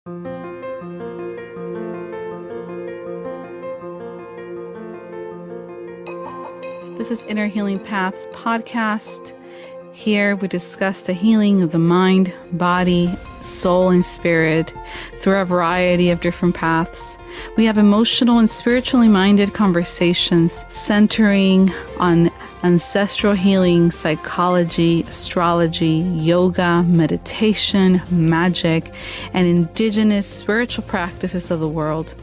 This is Inner Healing Paths podcast. Here we discuss the healing of the mind, body, soul, and spirit through a variety of different paths. We have emotional and spiritually minded conversations centering on ancestral healing, psychology, astrology, yoga, meditation, magic, and indigenous spiritual practices of the world.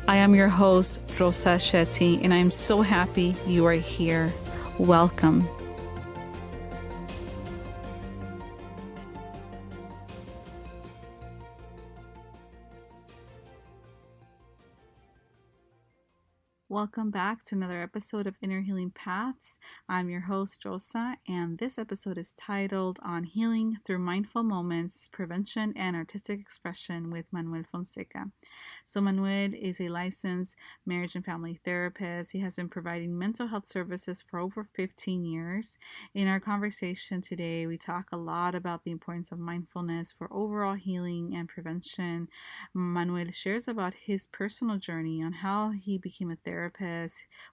I am your host, Rosa Shetty, and I'm so happy you are here. Welcome. Welcome back to another episode of Inner Healing Paths. I'm your host, Rosa, and this episode is titled On Healing Through Mindful Moments, Prevention and Artistic Expression with Manuel Fonseca. So Manuel is a licensed marriage and family therapist. He has been providing mental health services for over 15 years. In our conversation today, we talk a lot about the importance of mindfulness for overall healing and prevention. Manuel shares about his personal journey on how he became a therapist.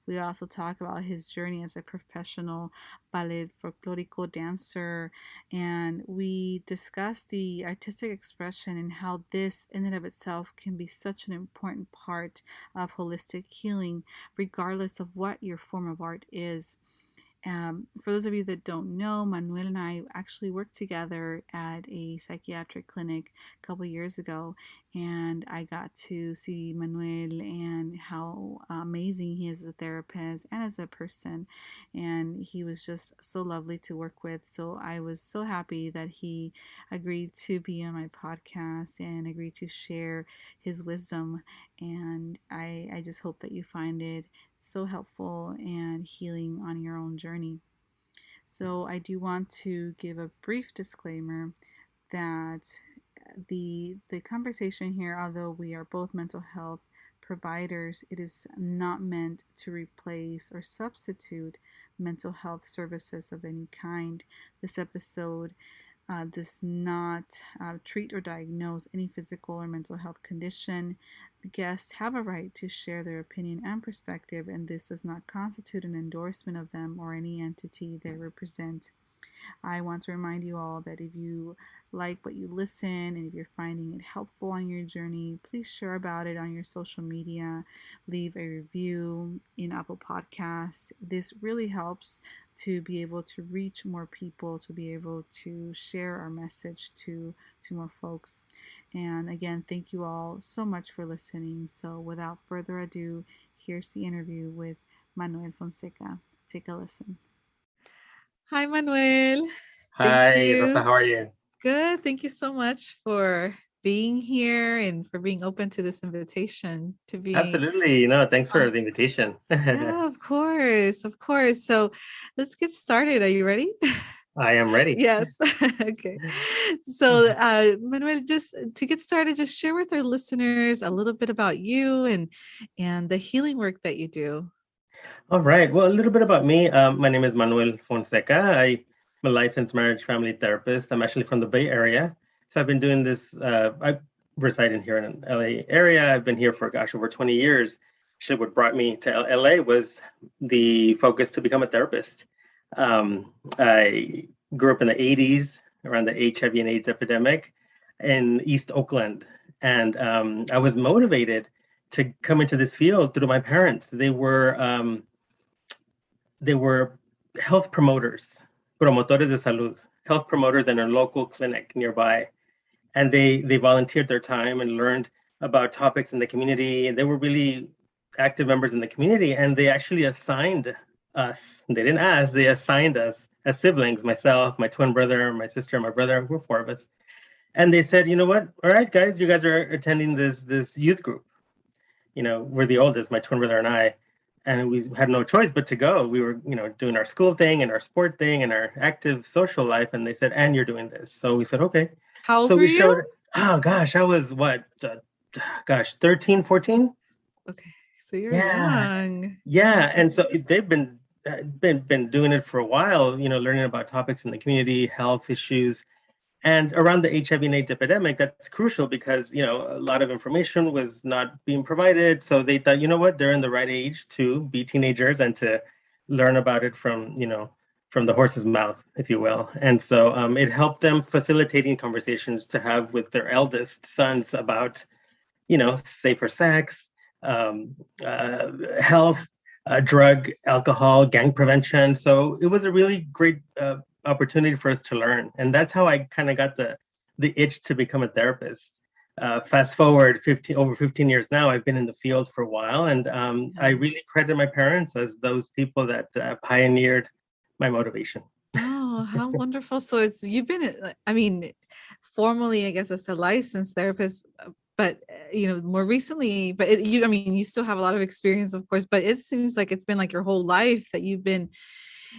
We also talk about his journey as a professional ballet folklorico dancer, and we discuss the artistic expression and how this in and of itself can be such an important part of holistic healing, regardless of what your form of art is. For those of you that don't know, Manuel and I actually worked together at a psychiatric clinic a couple years ago, and I got to see Manuel and how amazing he is as a therapist and as a person, and he was just so lovely to work with. So I was so happy that he agreed to be on my podcast and agreed to share his wisdom, and I just hope that you find it so helpful and healing on your own journey. So I do want to give a brief disclaimer that the conversation here, although we are both mental health providers, it is not meant to replace or substitute mental health services of any kind. This episode does not treat or diagnose any physical or mental health condition. The guests have a right to share their opinion and perspective, and this does not constitute an endorsement of them or any entity they represent. I want to remind you all that if you like what you listen and if you're finding it helpful on your journey, please share about it on your social media. Leave a review in Apple Podcasts. This really helps to be able to reach more people, to be able to share our message to more folks. And again, thank you all so much for listening. So without further ado, here's the interview with Manuel Fonseca. Take a listen. Hi, Manuel. Hi, Rosa. How are you? Good. Thank you so much for being here and for being open to this invitation to be. Absolutely. No, thanks for the invitation. Yeah, of course. Of course. So let's get started. Are you ready? I am ready. Yes. Okay. So, Manuel, just to get started, just share with our listeners a little bit about you and the healing work that you do. All right. Well, a little bit about me. My name is Manuel Fonseca. I'm a licensed marriage family therapist. I'm actually from the Bay Area. So I've been doing this. I reside in here in the LA area. I've been here for, over 20 years. Actually, what brought me to LA was the focus to become a therapist. I grew up in the 80s around the HIV and AIDS epidemic in East Oakland. And I was motivated to come into this field through my parents. They were health promoters, promotores de salud, health promoters in a local clinic nearby. And they volunteered their time and learned about topics in the community. And they were really active members in the community. And they actually assigned us, they didn't ask, they assigned us as siblings, myself, my twin brother, my sister, my brother, we're 4 of us. And they said, you know what? All right, guys, you guys are attending this youth group. We're the oldest, my twin brother and I. And we had no choice but to go. We were, doing our school thing and our sport thing and our active social life. And they said, and you're doing this. So we said, okay. How old so were we you? showed, oh gosh, I was 13, 14. Okay. So you're young. Yeah. And so they've been doing it for a while, learning about topics in the community, health issues. And around the HIV and AIDS epidemic, that's crucial because, a lot of information was not being provided. So they thought, you know what, they're in the right age to be teenagers and to learn about it from the horse's mouth, if you will. And so it helped them facilitating conversations to have with their eldest sons about, safer sex, health, drug, alcohol, gang prevention. So it was a really great opportunity for us to learn, and that's how I kind of got the itch to become a therapist. Fast forward over 15 years now, I've been in the field for a while, and I really credit my parents as those people that pioneered my motivation. Oh, how wonderful. So you've been, I mean, formally, I guess, as a licensed therapist, but more recently, but I mean, you still have a lot of experience, of course, but it seems like it's been like your whole life that you've been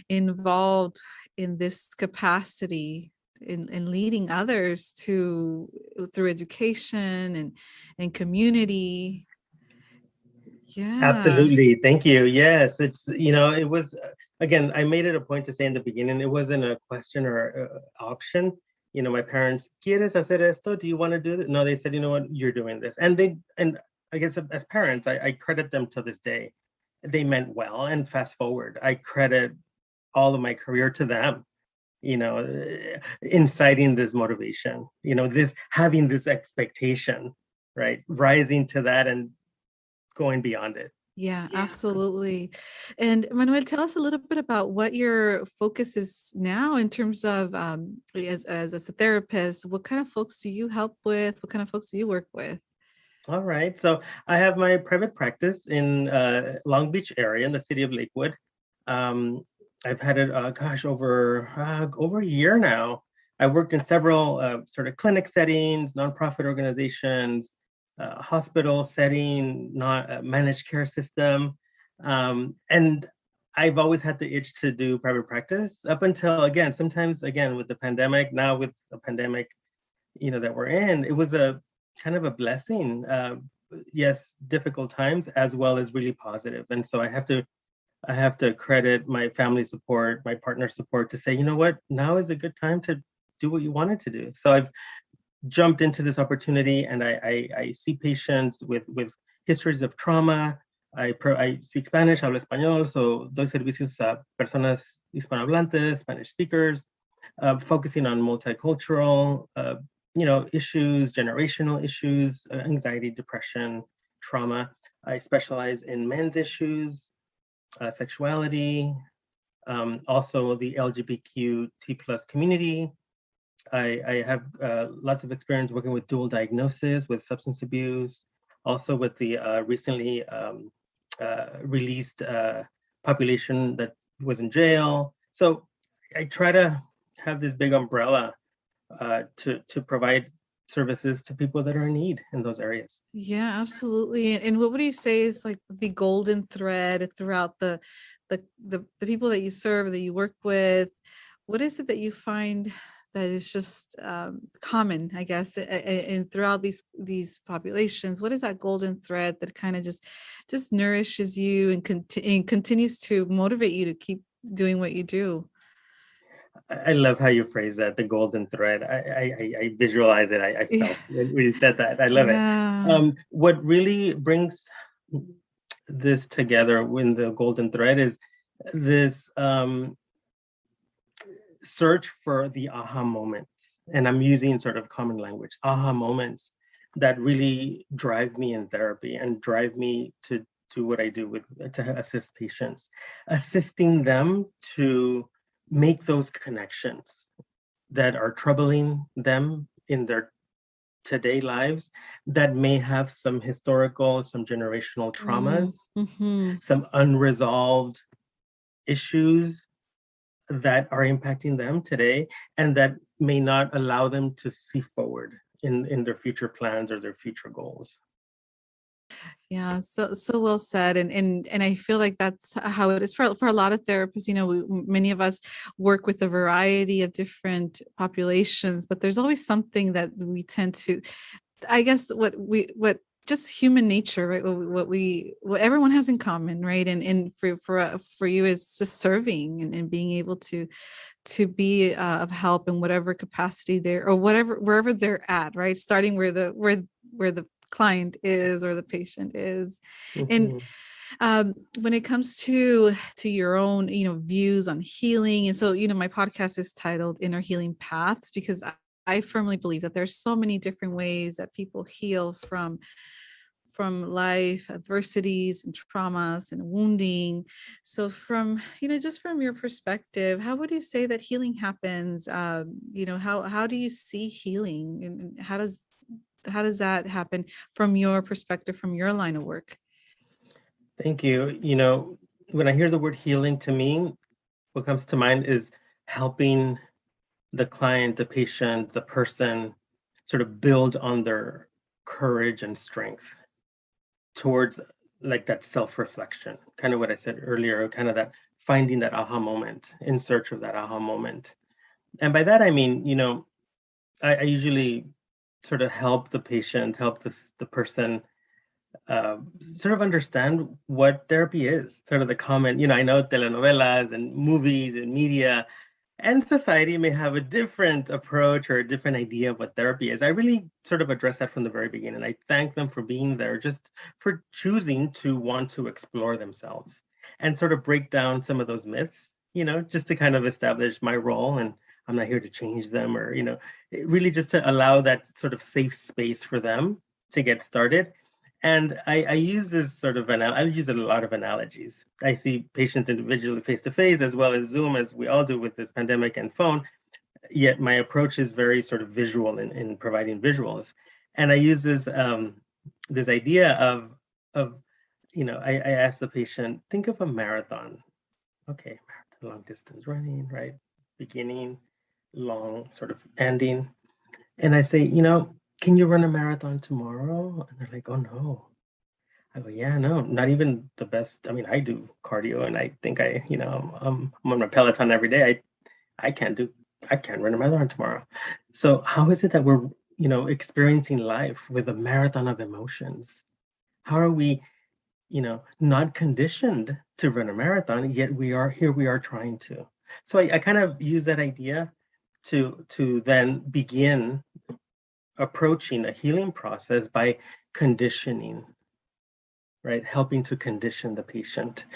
involved in this capacity in leading others through education and community. Yeah. Absolutely. Thank you. Yes, it was, again, I made it a point to say in the beginning, it wasn't a question or option. My parents, ¿quieres hacer esto? Do you want to do this? No, they said, you know what, you're doing this. And I guess as parents, I credit them to this day. They meant well. And fast forward, I credit all of my career to them, inciting this motivation, having this expectation, right? Rising to that and going beyond it. Yeah, absolutely. And Manuel, tell us a little bit about what your focus is now in terms of as a therapist. What kind of folks do you help with? What kind of folks do you work with? All right. So I have my private practice in Long Beach area in the city of Lakewood. Um, I've had it, over a year now. I worked in several sort of clinic settings, nonprofit organizations, hospital setting, not managed care system. And I've always had the itch to do private practice up until, again, sometimes, again, with the pandemic, now with the pandemic, that we're in, it was a kind of a blessing. Yes, difficult times as well as really positive. And so I have to credit my family support, my partner support to say, you know what, now is a good time to do what you wanted to do. So I've jumped into this opportunity, and I see patients with histories of trauma. I speak Spanish, hablo español, so doy servicios a personas hispanohablantes, Spanish speakers, focusing on multicultural, issues, generational issues, anxiety, depression, trauma. I specialize in men's issues, sexuality, also the LGBTQ+ community. I have lots of experience working with dual diagnosis, with substance abuse, also with the recently released population that was in jail. So I try to have this big umbrella to provide services to people that are in need in those areas. Yeah, absolutely. And what would you say is like the golden thread throughout the people that you serve, that you work with? What is it that you find that is just common, I guess, and throughout these populations? What is that golden thread that kind of just nourishes you and continues to motivate you to keep doing what you do? I love how you phrase that, the golden thread. I visualize it. I Yeah. felt when you said that. I love it. Yeah. What really brings this together in the golden thread is this search for the aha moments. And I'm using sort of common language, aha moments that really drive me in therapy and drive me to do what I do to assist patients, assisting them to make those connections that are troubling them in their today lives, that may have some historical, some generational traumas, Mm-hmm. some unresolved issues that are impacting them today, and that may not allow them to see forward in their future plans or their future goals. Yeah, so well said, and I feel like that's how it is for a lot of therapists. Many of us work with a variety of different populations, but there's always something that we tend to. I guess what just human nature, right? What everyone has in common, right? And for you, it's just serving and being able to be of help in whatever capacity there or whatever wherever they're at, right? Starting where the client is or the patient is. And Mhm. when it comes to your own, views on healing, and so, my podcast is titled Inner Healing Paths, because I firmly believe that there's so many different ways that people heal from life adversities and traumas and wounding. So from, just from your perspective, how would you say that healing happens? How do you see healing, and how does that happen from your perspective, from your line of work? Thank you. When I hear the word healing, to me, what comes to mind is helping the client, the patient, the person sort of build on their courage and strength towards like that self-reflection, kind of what I said earlier, kind of that finding that aha moment, in search of that aha moment. And by that, I mean, I usually sort of help the patient, help the person uh, sort of understand what therapy is. Sort of the common, I know telenovelas and movies and media and society may have a different approach or a different idea of what therapy is. I really sort of address that from the very beginning. I thank them for being there, just for choosing to want to explore themselves and sort of break down some of those myths, just to kind of establish my role. And I'm not here to change them, or, really just to allow that sort of safe space for them to get started. And I use this sort of, I use a lot of analogies. I see patients individually face to face, as well as Zoom, as we all do with this pandemic and phone. Yet my approach is very sort of visual in providing visuals. And I use this idea of I ask the patient, think of a marathon. Okay, marathon, long distance running, right? Beginning, long, sort of ending. And I say, can you run a marathon tomorrow? And they're like, oh no. I go, yeah, no, not even the best. I mean, I do cardio, and I think I'm on my Peloton every day. I can't run a marathon tomorrow. So how is it that we're, experiencing life with a marathon of emotions? How are we, not conditioned to run a marathon, yet we are trying to. So I kind of use that idea to then begin approaching a healing process by conditioning, right? Helping to condition the patient.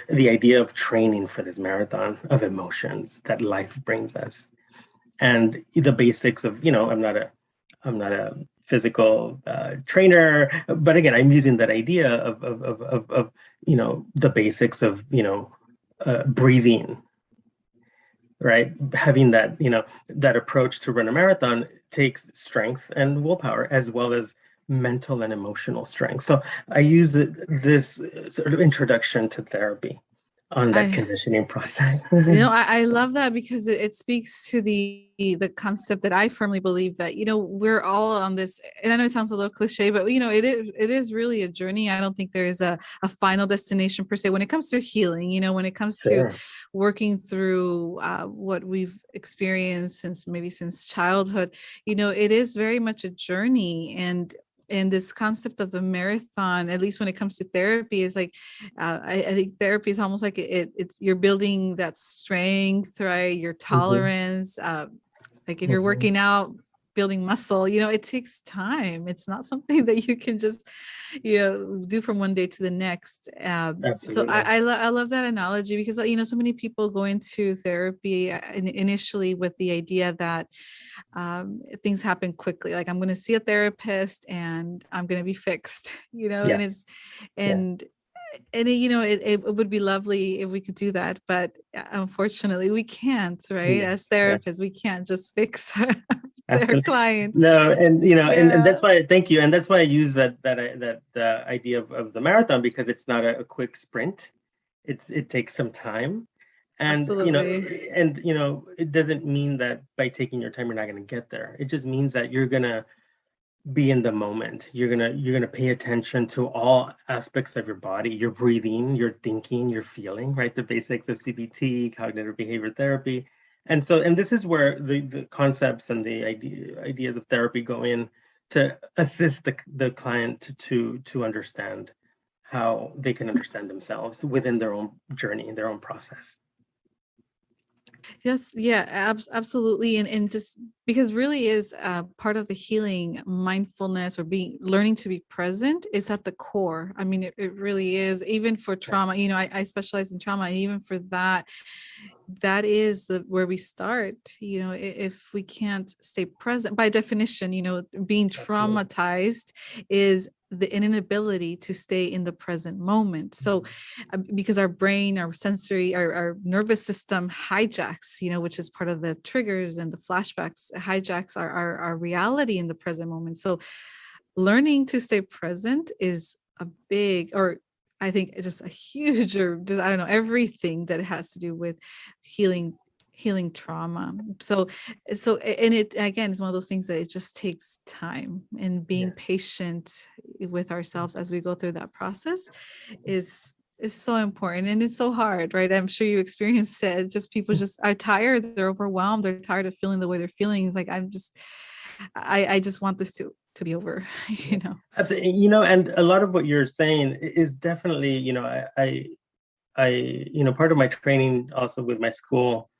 The idea of training for this marathon of emotions that life brings us. And the basics of, I'm not a physical trainer, but again, I'm using that idea of the basics of, breathing, right? Having that, that approach to run a marathon takes strength and willpower, as well as mental and emotional strength. So I use this sort of introduction to therapy on that I conditioning process. I love that, because it speaks to the concept that I firmly believe that, we're all on this, and I know it sounds a little cliche, but it is really a journey. I don't think there is a final destination per se when it comes to healing, when it comes to Sure. working through what we've experienced since childhood. It is very much a journey, and this concept of the marathon, at least when it comes to therapy, is like, I think therapy is almost like it's you're building that strength, right? Your Mhm, tolerance. Like if you're mhm. working out, building muscle, it takes time. It's not something that you can just, do from one day to the next. So I, Absolutely. I love that analogy, because, so many people go into therapy initially with the idea that things happen quickly. Like, I'm going to see a therapist and I'm going to be fixed, Yeah, and it's, yeah, and it would be lovely if we could do that, but unfortunately we can't, right? yeah, As yeah. therapists, we can't just fix their Absolutely. clients. No, and and Yeah, that's why, thank you, and that's why I use that idea of the marathon, because it's not a quick sprint. It takes some time, and absolutely. it doesn't mean that by taking your time you're not going to get there. It just means that you're gonna be in the moment. You're gonna pay attention to all aspects of your body, your breathing, your thinking, your feeling, right? The basics of CBT, cognitive behavior therapy. And this is where the concepts and the ideas of therapy go in to assist the client to understand how they can understand themselves within their own journey, their own process. Yes, yeah, absolutely. And just because really is part of the healing, mindfulness or learning to be present is at the core. I mean, it really is. Even for trauma, I specialize in trauma, and even for that, that is where we start. If we can't stay present, by definition, being Absolutely. traumatized is the inability to stay in the present moment. So because our brain, our sensory, our nervous system hijacks, which is part of the triggers and the flashbacks, hijacks our reality in the present moment. So learning to stay present is a big, or I think just a huge, or just, I don't know, everything that has to do with healing trauma. And it again is one of those things that it just takes time, and being Yes. patient with ourselves as we go through that process is so important, and it's so hard, right? I'm sure you experienced it. Just people just are tired, they're overwhelmed, they're tired of feeling the way they're feeling. It's like I just want this to be over. Yeah. Absolutely. And a lot of what you're saying is definitely, I part of my training also with my school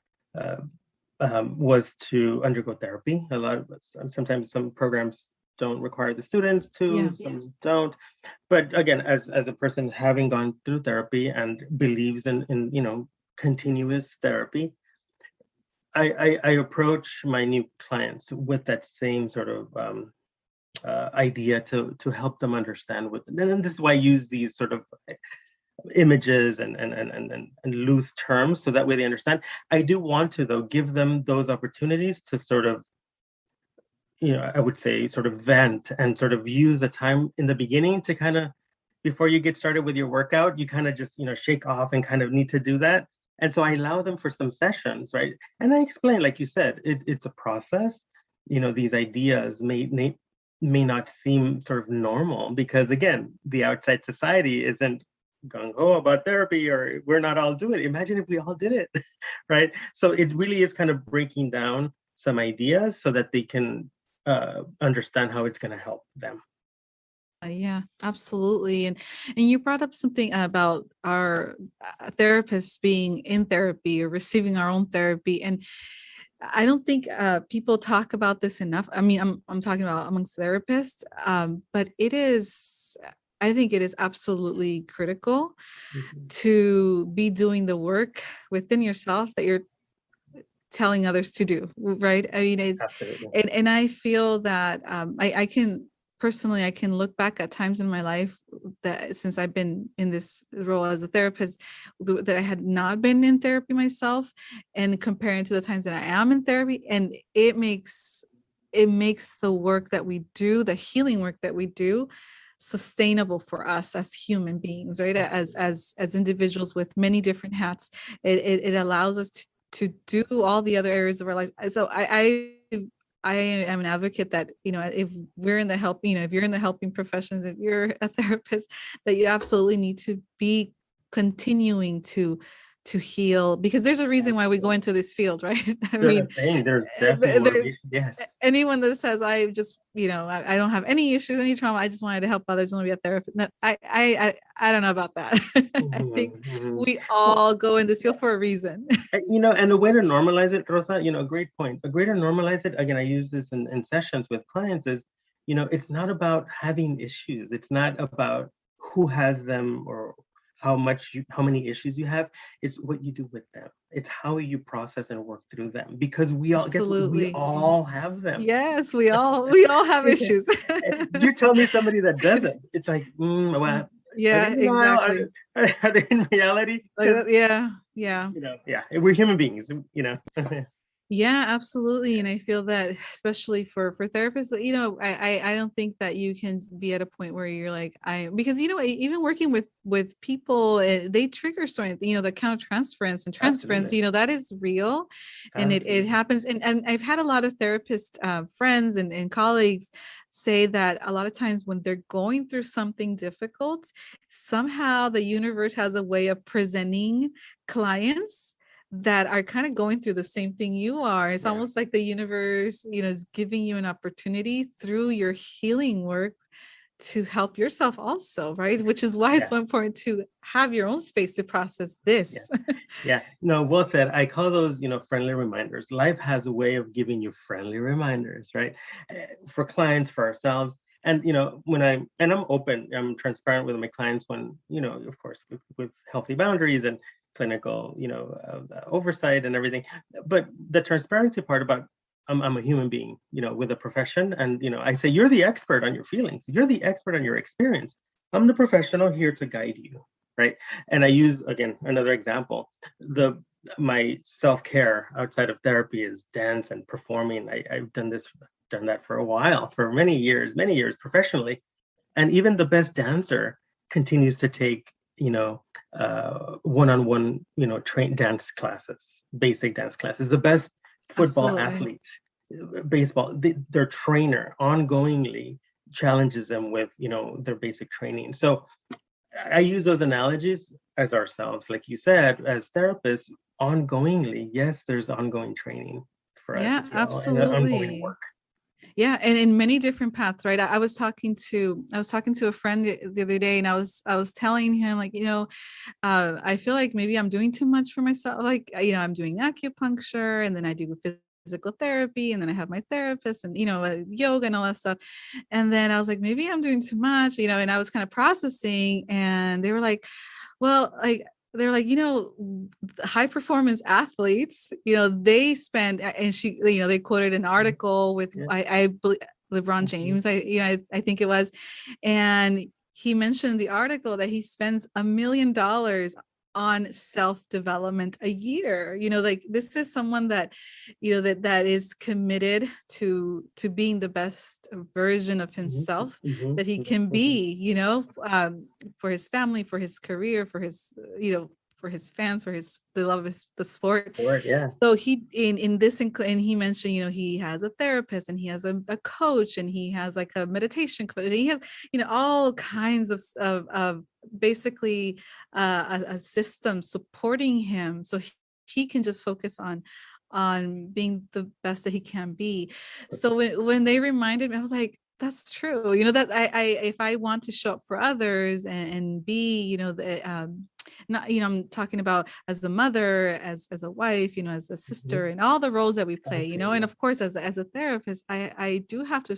was to undergo therapy. A lot of sometimes some programs don't require the students to, some don't. But again, as a person having gone through therapy and believes in continuous therapy, I approach my new clients with that same sort of idea to help them understand what. And this is why I use these sort of images and loose terms, so that way they understand. I do want to, though, give them those opportunities to sort of, I would say, sort of vent and sort of use a time in the beginning to kind of, before you get started with your workout, you kind of just, shake off and kind of need to do that. And so I allow them for some sessions, right? And I explain, like you said, it's a process. These ideas may not seem sort of normal because, again, the outside society isn't gung-ho about therapy, or we're not all doing it. Imagine if we all did it, right? So it really is kind of breaking down some ideas so that they can understand how it's going to help them. Yeah, absolutely. And you brought up something about our therapists being in therapy or receiving our own therapy, and I don't think people talk about this enough. I mean, I'm talking about amongst therapists, but it is. I think it is absolutely critical to be doing the work within yourself that you're telling others to do, right? I mean, Absolutely. and I feel that I can personally, I can look back at times in my life that since I've been in this role as a therapist, that I had not been in therapy myself, and comparing to the times that I am in therapy, and it makes the work that we do, the healing work that we do, sustainable for us as human beings, right? As individuals with many different hats. It allows us to do all the other areas of our life. So I am an advocate that, if we're in the help, if you're in the helping professions, if you're a therapist, that you absolutely need to be continuing to heal, because there's a reason why we go into this field, right? I mean, There's definitely motivation. Yes. anyone that says I just, I don't have any issues, any trauma, I just wanted to help others, want to be a therapist. No, I don't know about that. I think we Well, all go in this field for a reason. and a way to normalize it, Rosa, great point. A way to normalize it, again, I use this in sessions with clients, is, it's not about having issues. It's not about who has them or how many issues you have. It's what you do with them. It's how you process and work through them, because guess what? We Absolutely. all have them. Yes, we all have issues. You tell me somebody that doesn't. It's like, well, are they Yeah, in denial? exactly. Are they in reality? Like Because, that, yeah. yeah, we're human beings. Yeah, absolutely. And I feel that especially for therapists, I don't think that you can be at a point where you're like, because even working with people, they trigger certain, the countertransference and transference, Absolutely. that is real, and it Absolutely. happens. And I've had a lot of therapist friends and colleagues say that a lot of times when they're going through something difficult, somehow the universe has a way of presenting clients that are kind of going through the same thing you are. It's Yeah. almost like the universe, is giving you an opportunity through your healing work to help yourself also, right? Which is why it's Yeah. so important to have your own space to process Yeah. this. Yeah. No, well said. I call those, friendly reminders. Life has a way of giving you friendly reminders, right? For clients, for ourselves. And, I'm open, I'm transparent with my clients when, of course, with healthy boundaries and clinical, oversight and everything. But the transparency part about I'm a human being, with a profession. And, I say, you're the expert on your feelings. You're the expert on your experience. I'm the professional here to guide you, right? And I use, again, another example. My self-care outside of therapy is dance and performing. I've done that for a while, for many years professionally. And even the best dancer continues to take, one-on-one, train dance classes, basic dance classes. The best football Absolutely. athlete, baseball, their trainer ongoingly challenges them with, their basic training. So I use those analogies as ourselves, like you said, as therapists, ongoingly. Yes, there's ongoing training for us Yeah, as well, and ongoing absolutely. work. Yeah, and in many different paths, right? I was talking to a friend the other day, and I was telling him, like, I feel like maybe I'm doing too much for myself. Like, I'm doing acupuncture, and then I do physical therapy, and then I have my therapist, and yoga and all that stuff. And then I was like, maybe I'm doing too much, and I was kind of processing, and they were like, well, like, they're like, high performance athletes, they spend, and she, they quoted an Mhm. article with, Yeah. I believe, LeBron Mhm. James, I think it was, and he mentioned in the article that he spends $1 million on self-development a year. Like, this is someone that, that is committed to being the best version of Mhm. himself Mhm. that he Mhm. can Mhm. be, for his family, for his career, for his, for his fans, for the love of the sport. Word, yeah. So he, in this, and he mentioned, he has a therapist, and he has a coach, and he has like a meditation coach, and he has, all kinds of basically a system supporting him, so he can just focus on being the best that he can be. So when they reminded me, I was like, that's true. That I if I want to show up for others, and be, the not, I'm talking about as the mother, as a wife, as a sister, Mhm. and all the roles that we play, and Absolutely. of course, as a therapist, I do have to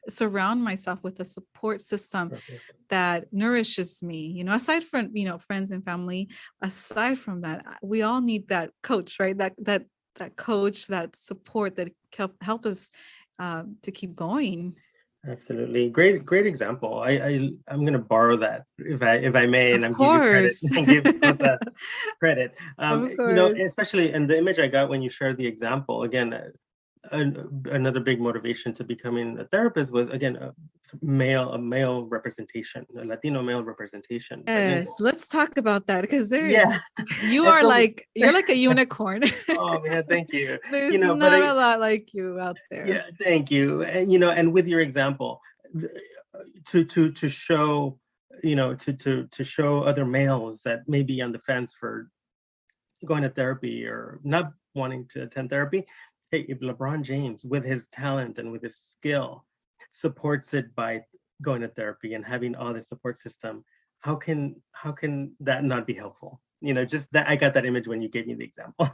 surround myself with a support system Perfect. that nourishes me, aside from, friends and family. Aside from that, we all need that coach, right? That coach, that support that help us to keep going. Absolutely. Great example. I'm gonna borrow that if I may, and Of I'm give you credit course. and give Rosa credit. Of course. Especially in the image I got when you shared the example, again, another big motivation to becoming a therapist was, again, a male representation, a Latino male representation, right? And Yes, let's talk about that, because yeah, you and are so like, you're like a unicorn. oh man, thank you. There's But not a lot like you out there. yeah, thank you. And and with your example, th- to show, to show other males that may be on the fence for going to therapy or not wanting to attend therapy. Hey, if LeBron James, with his talent and with his skill, supports it by going to therapy and having all the support system, how can that not be helpful? Just that I got that image when you gave me the example.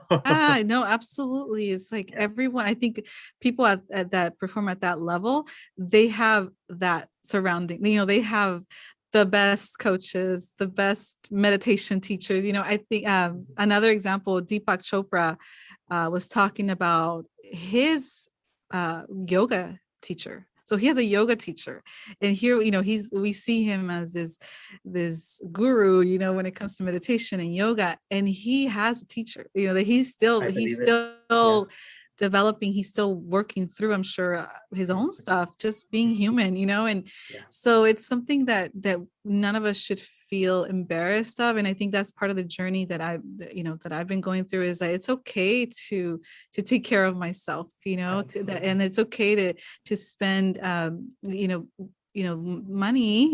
No, absolutely. It's like Yeah, everyone, I think people at that perform at that level, they have that surrounding, they have the best coaches, the best meditation teachers. I think another example, Deepak Chopra was talking about his yoga teacher. So he has a yoga teacher, and here, we see him as this guru, when it comes to meditation and yoga, and he has a teacher, that he's still I he's believe it. Yeah, still developing, he's still working through, I'm sure, his yeah, own stuff, just being human, and yeah. so it's something that none of us should feel embarrassed of. And I think that's part of the journey that I've been going through, is that it's okay to take care of myself, Absolutely. and it's okay to spend money,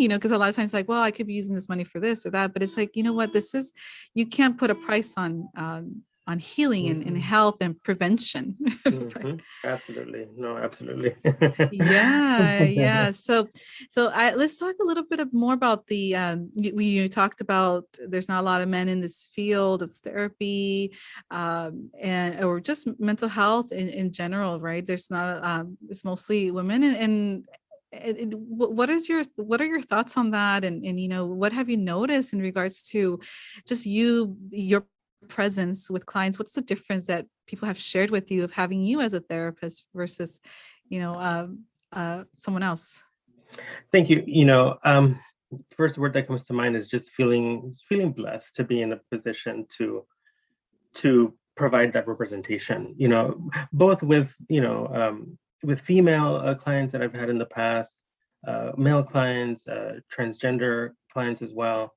because a lot of times, like, well, I could be using this money for this or that, but it's like, what, this is, you can't put a price on healing and health and prevention. Right. Absolutely. No, absolutely. Yeah. So let's talk a little bit more about the you talked about there's not a lot of men in this field of therapy, and or just mental health in general, right? There's not it's mostly women, what are your thoughts on that, and what have you noticed in regards to just your presence with clients? What's the difference that people have shared with you of having you as a therapist versus someone else? Thank you. First word that comes to mind is just feeling blessed to be in a position to provide that representation. Both with female clients that I've had in the past, male clients, transgender clients as well.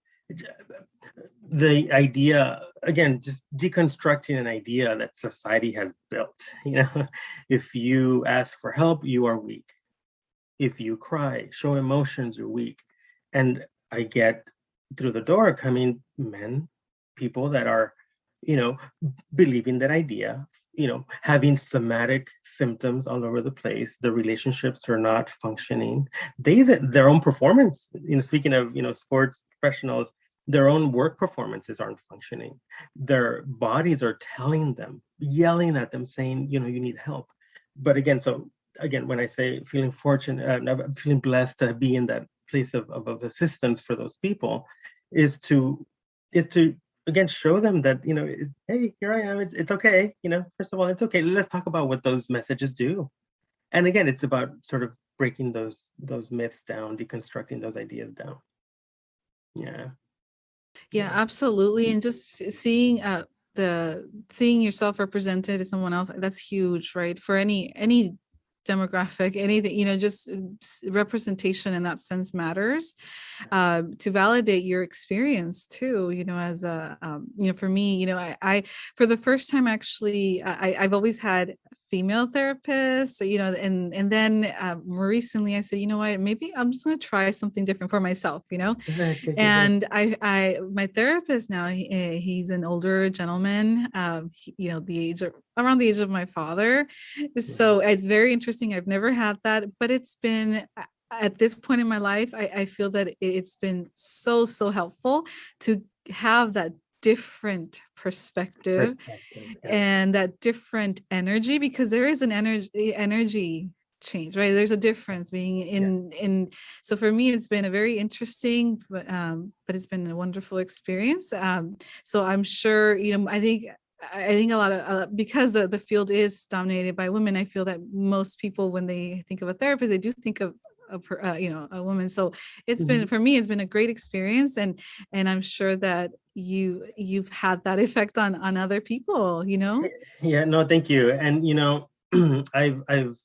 The idea, again, just deconstructing an idea that society has built. If you ask for help, you are weak. If you cry, show emotions, you're weak. And I get through the door coming men, people that are, believing that idea, having somatic symptoms all over the place. The relationships are not functioning. Their own performance, speaking of, sports professionals, their own work performances aren't functioning. Their bodies are telling them, yelling at them, saying, you need help. But again, when I say feeling fortunate, feeling blessed to be in that place of assistance for those people, is to again show them that hey, here I am. It's okay. First of all, it's okay. Let's talk about what those messages do. And again, it's about sort of breaking those myths down, deconstructing those ideas down. Yeah, absolutely. And just seeing yourself represented as someone else, that's huge, right? For any demographic, anything, just representation in that sense matters, to validate your experience too, as a for me, I for the first time, actually, I've always had female therapists, and then more recently I said, what, maybe I'm just going to try something different for myself, and my therapist now, he's an older gentleman, around the age of my father. So it's very interesting. I've never had that, but it's been, at this point in my life, I feel that it's been so helpful to have that different perspective, and that different energy, because there is an energy change, right? There's a difference being in so for me, it's been a very interesting, but it's been a wonderful experience. So I'm sure, I think a lot of, because the field is dominated by women, I feel that most people, when they think of a therapist, they do think of a woman. So it's been, for me, it's been a great experience, and I'm sure that you've had that effect on other people. Yeah, no, thank you. And I've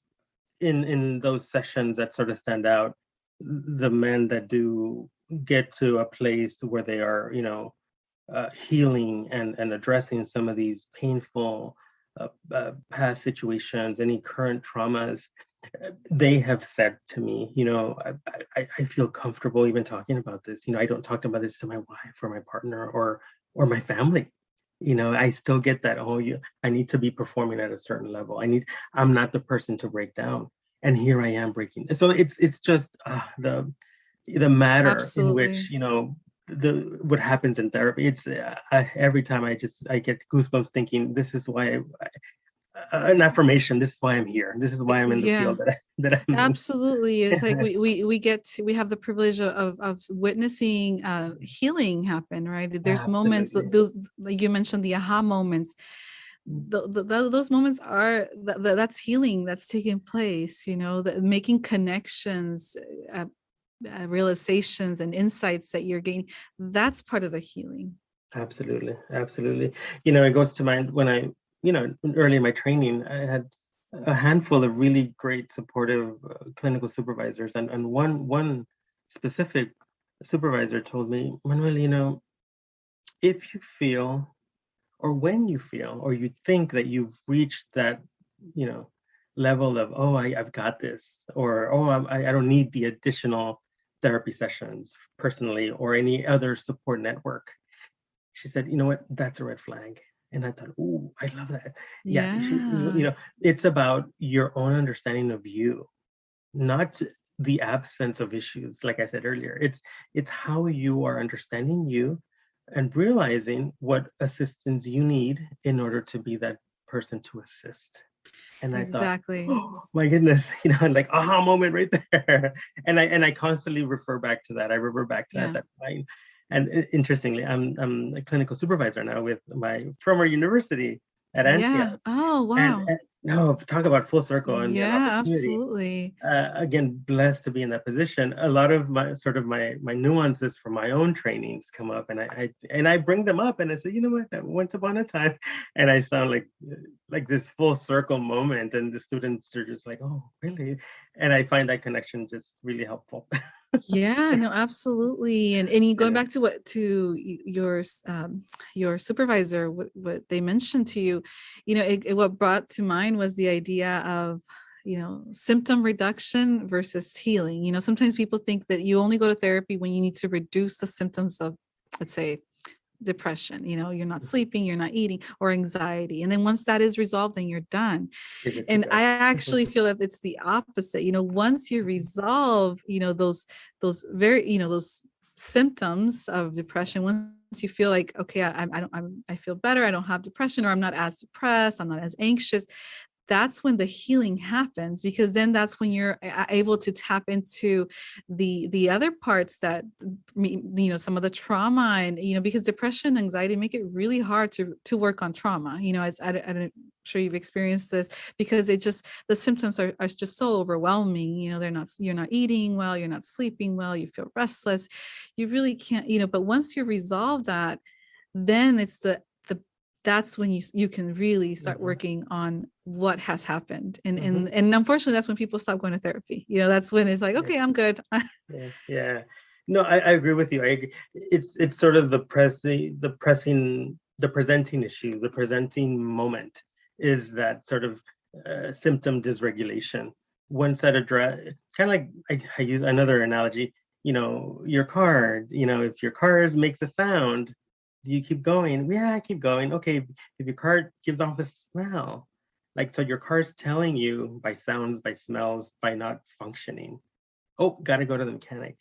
in those sessions that sort of stand out, the men that do get to a place where they are healing and addressing some of these painful past situations, any current traumas, they have said to me, I feel comfortable even talking about this. I don't talk about this to my wife or my partner or my family. I still get that, I need to be performing at a certain level. I'm not the person to break down. And here I am breaking. So it's just the matter Absolutely. in which, what happens in therapy. It's every time I get goosebumps thinking, this is why an affirmation. This is why I'm here. This is why I'm in the field that I'm in. Absolutely. It's like we have the privilege of witnessing healing happen, right? There's moments, those, like you mentioned, the aha moments. Those moments are that's healing that's taking place, making connections, realizations and insights that you're gaining. That's part of the healing. Absolutely. It goes to mind when I, early in my training, I had a handful of really great supportive clinical supervisors, and one specific supervisor told me, Manuel, if you feel, or when you feel, or you think that you've reached that, level of, I've got this, or I don't need the additional therapy sessions personally or any other support network. She said, you know what, that's a red flag. And I thought, oh, I love that. Yeah, Yeah, it's about your own understanding of you, not the absence of issues. Like I said earlier, it's how you are understanding you and realizing what assistance you need in order to be that person to assist. And I thought, exactly. oh my goodness, like aha moment right there. And I constantly refer back to that. I refer back to Yeah. that line. And interestingly, I'm a clinical supervisor now with my former university at ANSIA. Yeah. Oh, And, wow. and no, talk about full circle and Yeah, opportunity. absolutely. Again, blessed to be in that position. A lot of my nuances from my own trainings come up, and I bring them up, and I say, you know what, once upon a time, and I sound like this full circle moment, and the students are just like, oh, really? And I find that connection just really helpful. Yeah, no, absolutely. And you going Yeah. back to your supervisor, what they mentioned to you, what brought to mind was the idea of, symptom reduction versus healing. Sometimes people think that you only go to therapy when you need to reduce the symptoms of, let's say, depression. You're not sleeping, you're not eating, or anxiety. And then once that is resolved, then you're done. You're good to And I go. actually feel that it's the opposite. Once you resolve, those very, those symptoms of depression, once you feel like, okay, I feel better, I don't have depression, or I'm not as depressed, I'm not as anxious, that's when the healing happens, because then that's when you're able to tap into the other parts that, some of the trauma, and because depression, anxiety make it really hard to work on trauma. I'm sure you've experienced this, because the symptoms are just so overwhelming. You're not eating well, you're not sleeping well, you feel restless, you really can't, but once you resolve that, then it's the that's when you can really start Mhm, working on what has happened. and mhm. and and unfortunately, that's when people stop going to therapy. That's when it's like, Yeah, okay, I'm good. yeah, yeah. No, I agree with you. I agree. It's sort of the presenting issue, the presenting moment is that sort of symptom dysregulation. Once that address, kind of like I use another analogy, your car, if your car makes a sound, do you keep going? Yeah, I keep going. Okay, if your car gives off a smell, like, so your car's telling you by sounds, by smells, by not functioning, oh, got to go to the mechanic,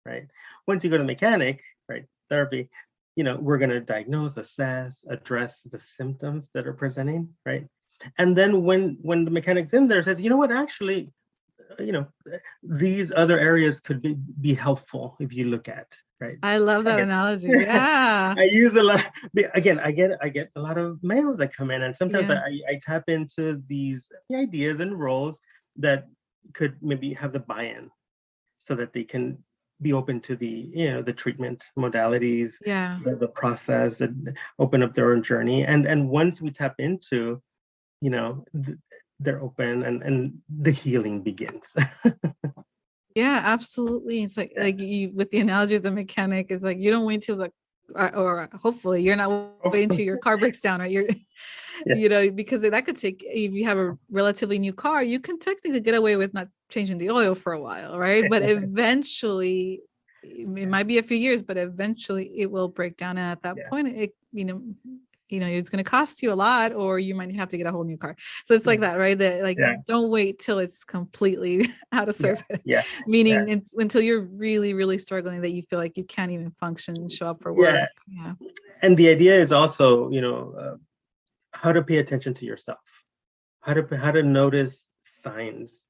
right? Once you go to the mechanic, right, therapy, we're going to diagnose, assess, address the symptoms that are presenting, right? And then when the mechanic's in there, says, you know what, actually, you know, these other areas could be helpful if you look at, right? I love that Again, analogy. Yeah. I use a lot. Again, I get a lot of mails that come in, and sometimes Yeah. I tap into these ideas and roles that could maybe have the buy-in so that they can be open to the treatment modalities, Yeah. the process, that open up their own journey. And once we tap into, you know, th- they're open and the healing begins. Yeah, absolutely. It's like Yeah. you, with the analogy of the mechanic, it's like you don't wait till the, or hopefully you're not waiting till your car breaks down, right? You're Yeah. because that could take, if you have a relatively new car, you can technically get away with not changing the oil for a while, right? But eventually, it might be a few years, but eventually it will break down. And at that Yeah. point, it's going to cost you a lot, or you might have to get a whole new car. So it's like that, right? That, like, Yeah. don't wait till it's completely out of Yeah. service, Yeah. Yeah. meaning until you're really, really struggling, that you feel like you can't even function and show up for work. Yeah. Yeah. And the idea is also, how to pay attention to yourself, how to notice signs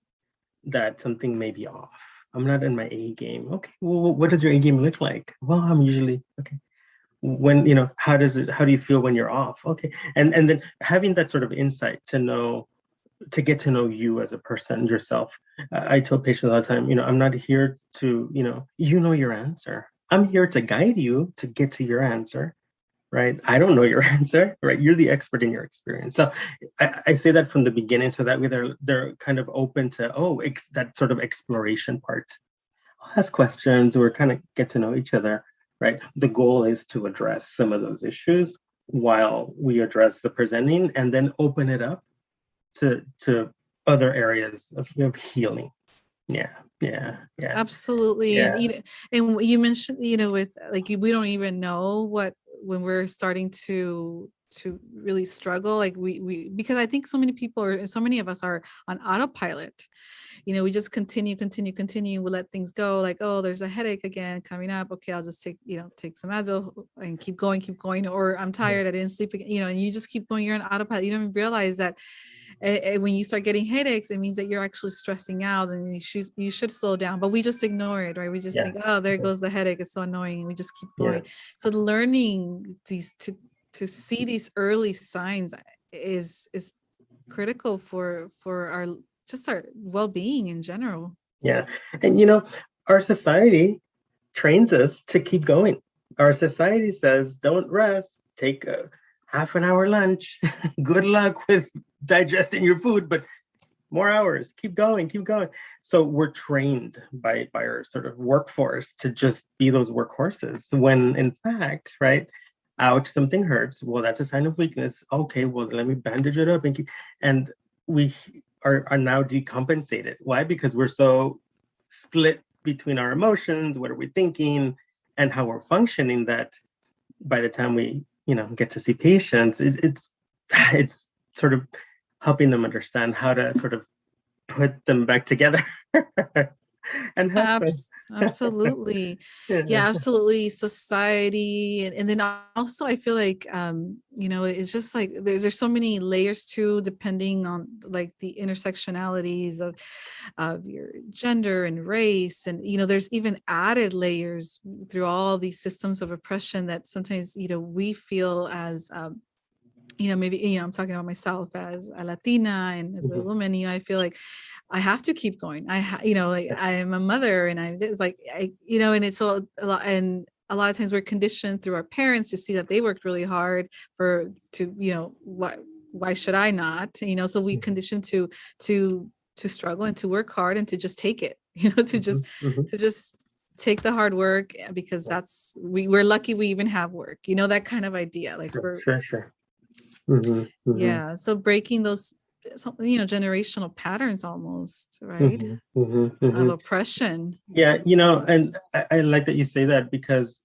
that something may be off. I'm not in my A game. Okay, well, what does your A game look like? Well, I'm usually okay. When how do you feel when you're off? Okay, and then having that sort of insight to get to know you as a person yourself. I tell patients all the time, I'm not here to your answer. I'm here to guide you to get to your answer, right? I don't know your answer, right? You're the expert in your experience. So I say that from the beginning, so that way they're kind of open to that sort of exploration part. I'll ask questions or kind of get to know each other, right? The goal is to address some of those issues while we address the presenting, and then open it up to other areas of healing. Yeah, yeah, yeah, Absolutely. And yeah. and you mentioned, with like, we don't even know what, when we're starting to really struggle. Like we because I think so many of us are on autopilot. We just continue. We let things go. Like, oh, there's a headache again coming up. Okay, I'll just take some Advil and keep going. Or I'm tired, I didn't sleep again. And you just keep going. You're on autopilot. You don't even realize that when you start getting headaches, it means that you're actually stressing out, and you should slow down. But we just ignore it, right? We just think, oh, there goes the headache. It's so annoying. And we just keep going. So learning these to see these early signs is critical for our well-being in general. Yeah. And our society trains us to keep going. Our society says, don't rest, take a half an hour lunch. Good luck with digesting your food, but more hours, keep going. So we're trained by our sort of workforce to just be those workhorses, when in fact, right, ouch, something hurts. Well, that's a sign of weakness. Okay, well, let me bandage it up. And we are now decompensated. Why? Because we're so split between our emotions, what are we thinking, and how we're functioning, that by the time we get to see patients, it's sort of helping them understand how to sort of put them back together and help them. Absolutely. Yeah, absolutely. Society. And then also I feel like, it's just like there's so many layers too, depending on like the intersectionalities of your gender and race. And, there's even added layers through all these systems of oppression that sometimes, we feel as, maybe, I'm talking about myself as a Latina and as a woman, I feel like I have to keep going. I am a mother, and it's like, and it's a lot. And a lot of times we're conditioned through our parents to see that they worked really hard why should I not? So we condition to struggle and to work hard and to just take it, to just take the hard work, because we're lucky we even have work, that kind of idea. Like sure. Yeah. So breaking those, generational patterns almost, right? Of oppression. Yeah. And I like that you say that, because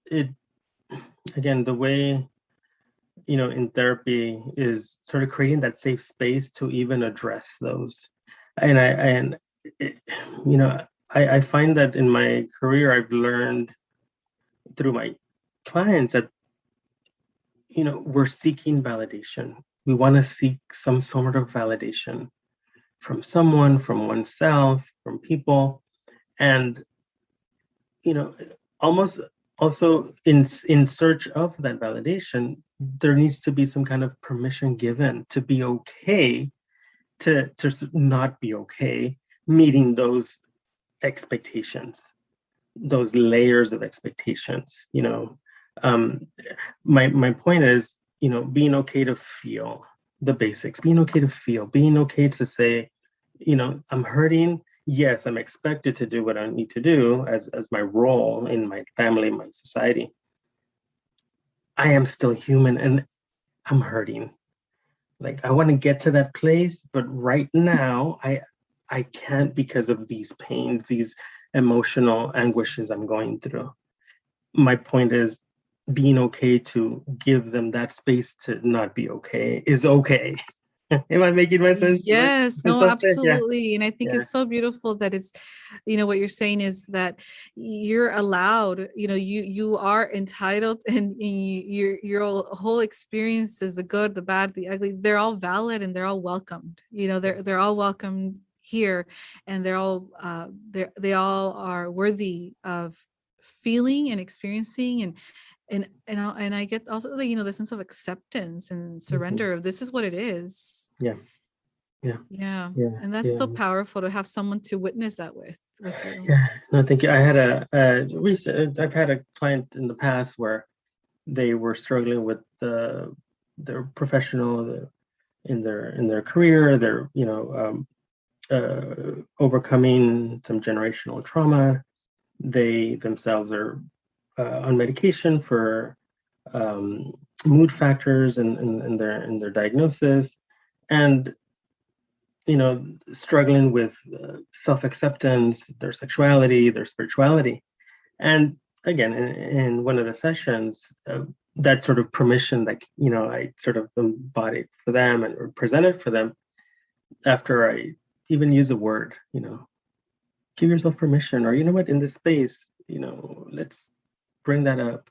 again, the way, in therapy is sort of creating that safe space to even address those. And I find that in my career, I've learned through my clients that, we're seeking validation. We want to seek some sort of validation from someone, from oneself, from people. And, almost also in search of that validation, there needs to be some kind of permission given to be okay, to not be okay, meeting those expectations, those layers of expectations. My point is, being okay to feel the basics, being okay to say, I'm hurting. Yes, I'm expected to do what I need to do as my role in my family, my society. I am still human and I'm hurting. Like, I want to get to that place, but right now I can't, because of these pains, these emotional anguishes I'm going through. My point is, being okay to give them that space to not be okay is okay. Am I making my sense? Yes, no, absolutely. Yeah. And I think it's so beautiful that it's, what you're saying is that you're allowed, you are entitled, and your whole experience is the good, the bad, the ugly. They're all valid and they're all welcomed. They're all welcomed here, and they're all they all are worthy of feeling and experiencing, and I get also the sense of acceptance and surrender of this is what it is. Yeah. And that's so powerful to have someone to witness that with you. Yeah, no, thank you. I had I've had a client in the past where they were struggling with their professional, in their career. They're overcoming some generational trauma. They themselves are on medication for mood factors in their diagnosis, and struggling with self-acceptance, their sexuality, their spirituality. And again, in one of the sessions, that sort of permission, like, I sort of embodied for them and presented for them after I even use a word, give yourself permission, or, what, in this space, let's bring that up.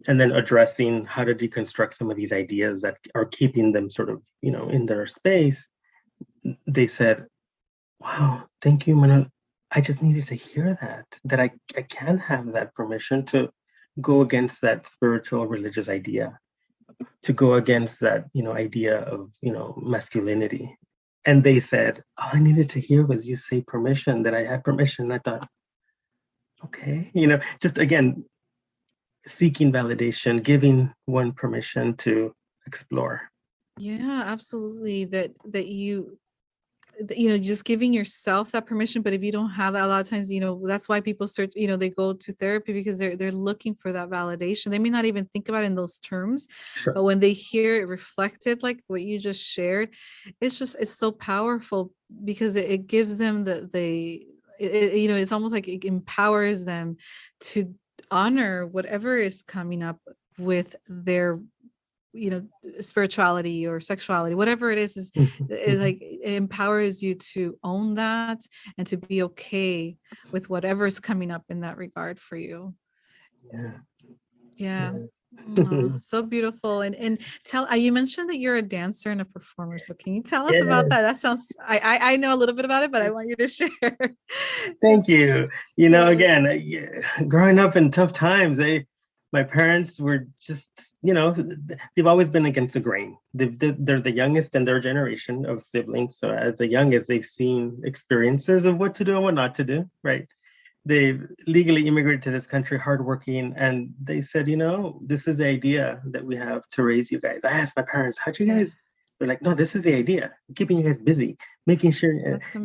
And then addressing how to deconstruct some of these ideas that are keeping them sort of, in their space. They said, wow, thank you, Manuel. I just needed to hear that I can have that permission to go against that spiritual religious idea, to go against that, idea of, masculinity. And they said, all I needed to hear was you say permission, that I had permission. And I thought, okay, just again, seeking validation, giving one permission to explore. Yeah, absolutely. That just giving yourself that permission. But if you don't have that, a lot of times, that's why people search, they go to therapy, because they're looking for that validation. They may not even think about it in those terms, Sure. but when they hear it reflected, like what you just shared, it's so powerful, because it gives them it's almost like it empowers them to honor whatever is coming up with their spirituality or sexuality, whatever it is like, it empowers you to own that and to be okay with whatever is coming up in that regard for you. Yeah. Oh, so beautiful. And tell, you mentioned that you're a dancer and a performer, so can you tell us about that? That sounds, I know a little bit about it, but I want you to share. Thank you. Again, growing up in tough times, my parents were just, they've always been against the grain. They're the youngest in their generation of siblings. So as the youngest, they've seen experiences of what to do and what not to do, right? They've legally immigrated to this country, hardworking, and they said, this is the idea that we have to raise you guys. I asked my parents, how'd you guys? They're like, no, this is the idea, keeping you guys busy, making sure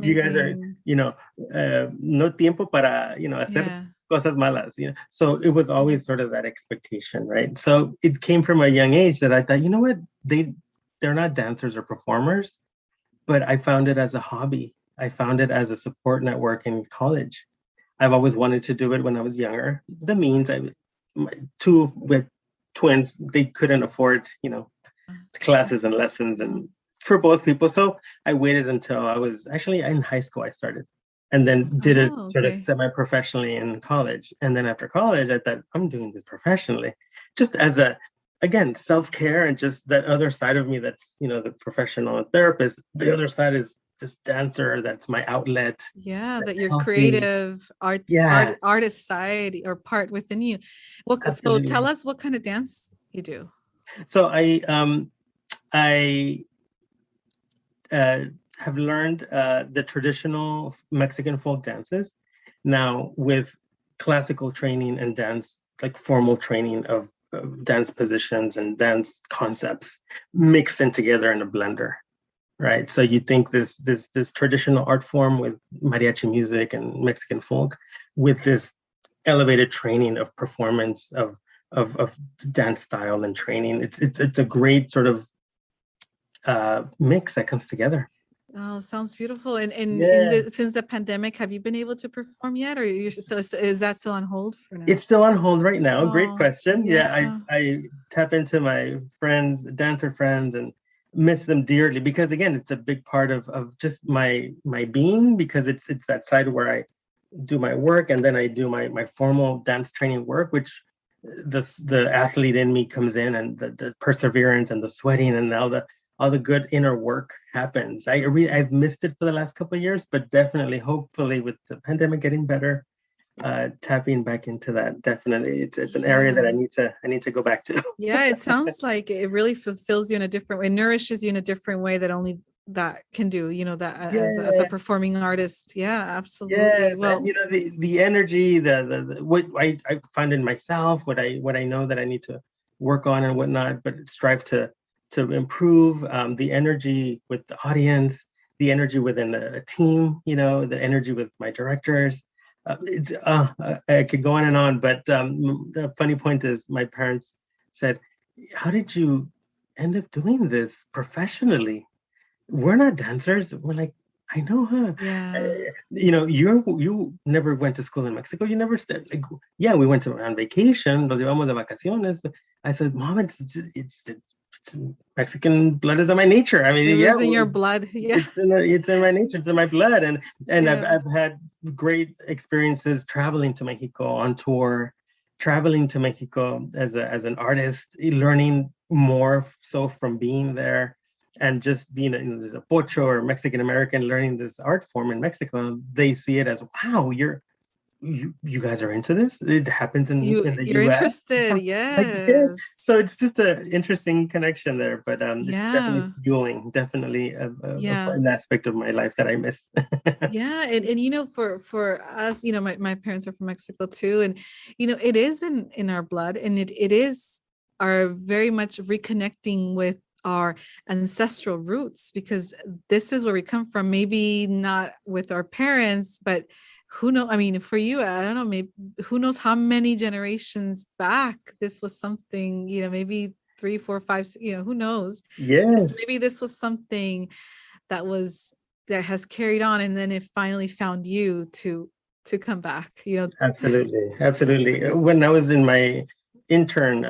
you guys are, no tiempo para, hacer cosas malas, So it was always sort of that expectation, right? So it came from a young age that I thought, you know what, they're not dancers or performers, but I found it as a hobby. I found it as a support network in college. I've always wanted to do it when I was younger. The means, two with twins, they couldn't afford, classes and lessons and for both people. So I waited until I was actually in high school. I started, and then did it sort of semi-professionally in college. And then after college, I thought, I'm doing this professionally, just as again, self-care, and just that other side of me that's, the professional therapist. The other side is this dancer. That's my outlet. That your creative artist side or part within you. Well, so tell us what kind of dance you do. So I have learned the traditional Mexican folk dances now with classical training and dance, like formal training of dance positions and dance concepts mixed in together in a blender, right? So you think this traditional art form with mariachi music and Mexican folk with this elevated training of performance of dance style and training. It's a great sort of mix that comes together. Oh, sounds beautiful. And since the pandemic, have you been able to perform yet, or is that still on hold for now? It's still on hold right now. Great question. I tap into my friends, dancer friends, and miss them dearly, because again, it's a big part of just my being, because it's that side where I do my work, and then I do my formal dance training work, which the athlete in me comes in, and the perseverance and the sweating and all the good inner work happens. I've missed it for the last couple of years, but definitely, hopefully, with the pandemic getting better, tapping back into that. Definitely, it's an area that I need to go back to. Yeah, it sounds like it really fulfills you in a different way, nourishes you in a different way that only that can do. That as a performing artist. Yeah, absolutely. Yes, well, and, the energy, the what I find in myself, what I know that I need to work on and whatnot, but strive to improve the energy with the audience, the energy within a team, the energy with my directors. I could go on and on, but the funny point is my parents said, how did you end up doing this professionally? We're not dancers. We're like, I know, huh? Yeah. You never went to school in Mexico. You never said, like, yeah, we went on vacation. Nos llevamos de vacaciones. But I said, Mom, it's Mexican blood is in my nature. I It mean, yeah, was in your blood. Yeah. it's in my nature. It's in my blood, and Yeah. I've had great experiences traveling to Mexico on tour, traveling to Mexico as an artist, learning more so from being there and just being as a pocho or Mexican American learning this art form in Mexico. They see it as, wow, you guys are into this. It happens in the You're US. interested. Like, yeah. So Yes. it's just an interesting connection there, but it's definitely Yeah. fueling, definitely a Yeah. fun aspect of my life that I miss. Yeah, and for us, my parents are from Mexico too, and it is in our blood, and it is our very much reconnecting with our ancestral roots, because this is where we come from. Maybe not with our parents, but who know, I mean, for you, I don't know, maybe who knows how many generations back this was something, maybe three, four, five, who knows. Yes. Maybe this was something that was that has carried on, and then it finally found you to come back. Absolutely, absolutely. When I was in my intern